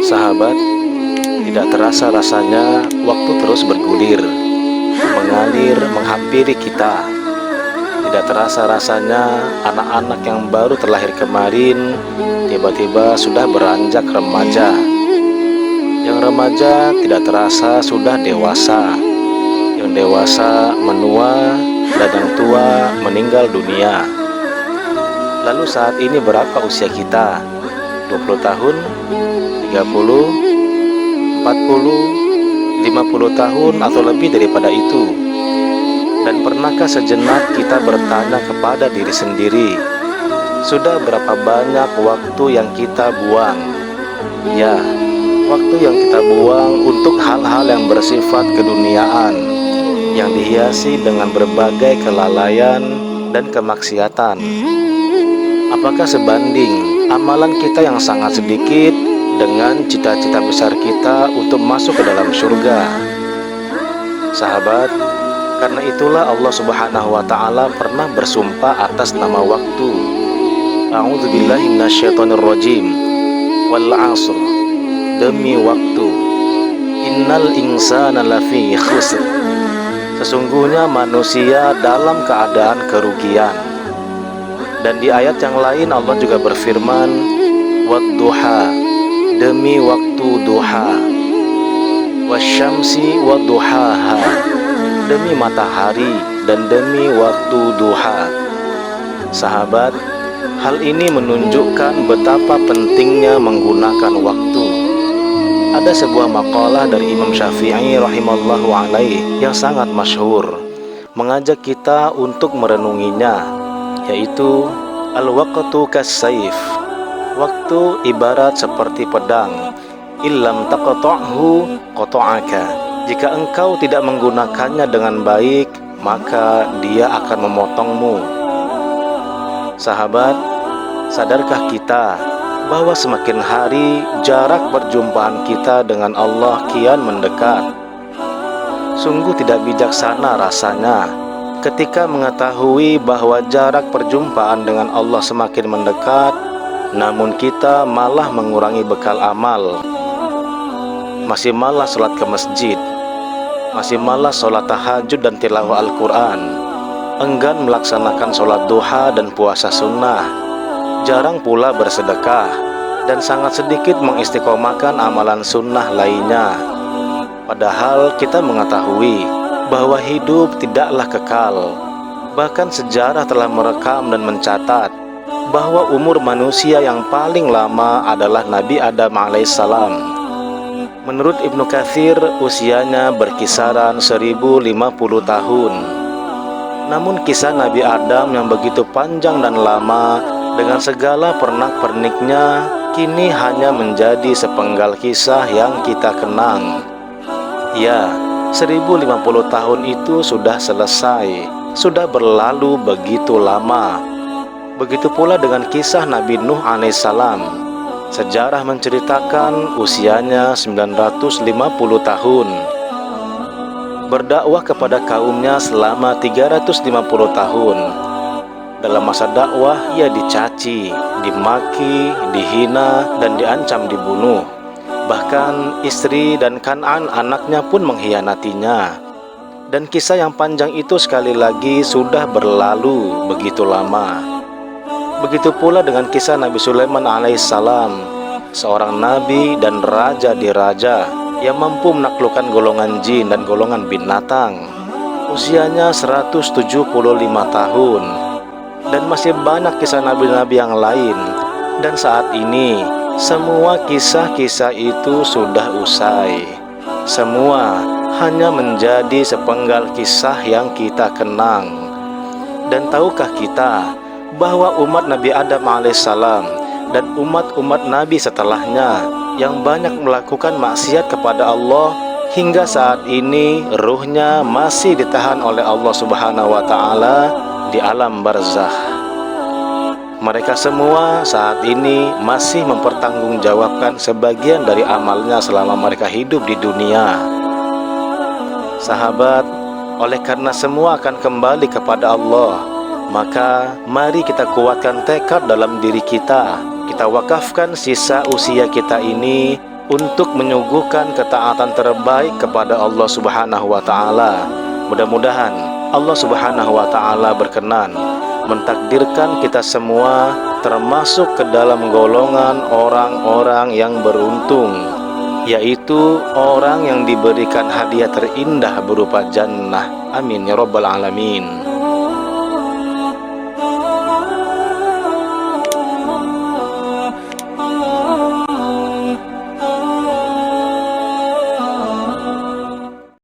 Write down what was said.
Sahabat, tidak terasa rasanya waktu terus bergulir, mengalir, menghampiri kita. Tidak terasa rasanya anak-anak yang baru terlahir kemarin tiba-tiba sudah beranjak remaja. Yang remaja tidak terasa sudah dewasa. Yang dewasa menua dan yang tua meninggal dunia. Lalu saat ini berapa usia kita? 20 tahun? 30? 40? 50 tahun atau lebih daripada itu? Dan pernahkah sejenak kita bertanya kepada diri sendiri, sudah berapa banyak waktu yang kita buang? Ya, waktu yang kita buang untuk hal-hal yang bersifat keduniaan, yang dihiasi dengan berbagai kelalaian dan kemaksiatan. Apakah sebanding amalan kita yang sangat sedikit dengan cita-cita besar kita untuk masuk ke dalam surga? Sahabat, karena itulah Allah Subhanahu wa Ta'ala pernah bersumpah atas nama waktu. A'udzubillahi minasyaitonirrajim. Wal 'asr, demi waktu. Innal insana lafi khusr. Sesungguhnya manusia dalam keadaan kerugian. Dan di ayat yang lain Allah juga berfirman, wadduha, demi waktu duha, wasyamsi wadduhaha, demi matahari dan demi waktu duha. Sahabat, hal ini menunjukkan betapa pentingnya menggunakan waktu. Ada sebuah makalah dari Imam Syafi'i rahimallahu alaih yang sangat masyhur, mengajak kita untuk merenunginya, yaitu al-waqtu kas-saif. Waktu ibarat seperti pedang, illam taqta'hu qata'aka. Jika engkau tidak menggunakannya dengan baik, maka dia akan memotongmu. Sahabat, sadarkah kita bahwa semakin hari jarak perjumpaan kita dengan Allah kian mendekat? Sungguh tidak bijaksana rasanya ketika mengetahui bahwa jarak perjumpaan dengan Allah semakin mendekat, namun kita malah mengurangi bekal amal, masih malas sholat ke masjid, masih malas sholat tahajud dan tilawah Al-Quran, enggan melaksanakan sholat duha dan puasa sunnah, jarang pula bersedekah, dan sangat sedikit mengistiqomahkan amalan sunnah lainnya. Padahal kita mengetahui bahwa hidup tidaklah kekal. Bahkan sejarah telah merekam dan mencatat bahwa umur manusia yang paling lama adalah Nabi Adam alaihissalam. Menurut Ibnu Katsir, usianya berkisaran 1050 tahun. Namun kisah Nabi Adam yang begitu panjang dan lama dengan segala pernak-perniknya kini hanya menjadi sepenggal kisah yang kita kenang. Ya, 1050 tahun itu sudah selesai, sudah berlalu begitu lama. Begitu pula dengan kisah Nabi Nuh alaihissalam. Sejarah menceritakan usianya 950 tahun. Berdakwah kepada kaumnya selama 350 tahun. Dalam masa dakwah ia dicaci, dimaki, dihina, dan diancam dibunuh. Bahkan istri dan Kan'an anaknya pun mengkhianatinya. Dan kisah yang panjang itu sekali lagi sudah berlalu begitu lama. Begitu pula dengan kisah Nabi Sulaiman alaihissalam, seorang nabi dan raja di raja yang mampu menaklukkan golongan jin dan golongan binatang. Usianya 175 tahun. Dan masih banyak kisah nabi-nabi yang lain. Dan saat ini semua kisah-kisah itu sudah usai. Semua hanya menjadi sepenggal kisah yang kita kenang. Dan tahukah kita bahwa umat Nabi Adam alaihissalam dan umat-umat Nabi setelahnya yang banyak melakukan maksiat kepada Allah, hingga saat ini ruhnya masih ditahan oleh Allah Subhanahu wa Ta'ala di alam barzakh. Mereka semua saat ini masih mempertanggungjawabkan sebagian dari amalnya selama mereka hidup di dunia. Sahabat, oleh karena semua akan kembali kepada Allah, maka mari kita kuatkan tekad dalam diri kita kita wakafkan sisa usia kita ini untuk menyuguhkan ketaatan terbaik kepada Allah Subhanahu wa Ta'ala. Mudah-mudahan Allah Subhanahu wa Ta'ala berkenan mentakdirkan kita semua termasuk ke dalam golongan orang-orang yang beruntung, yaitu orang yang diberikan hadiah terindah berupa jannah. Amin ya rabbal alamin.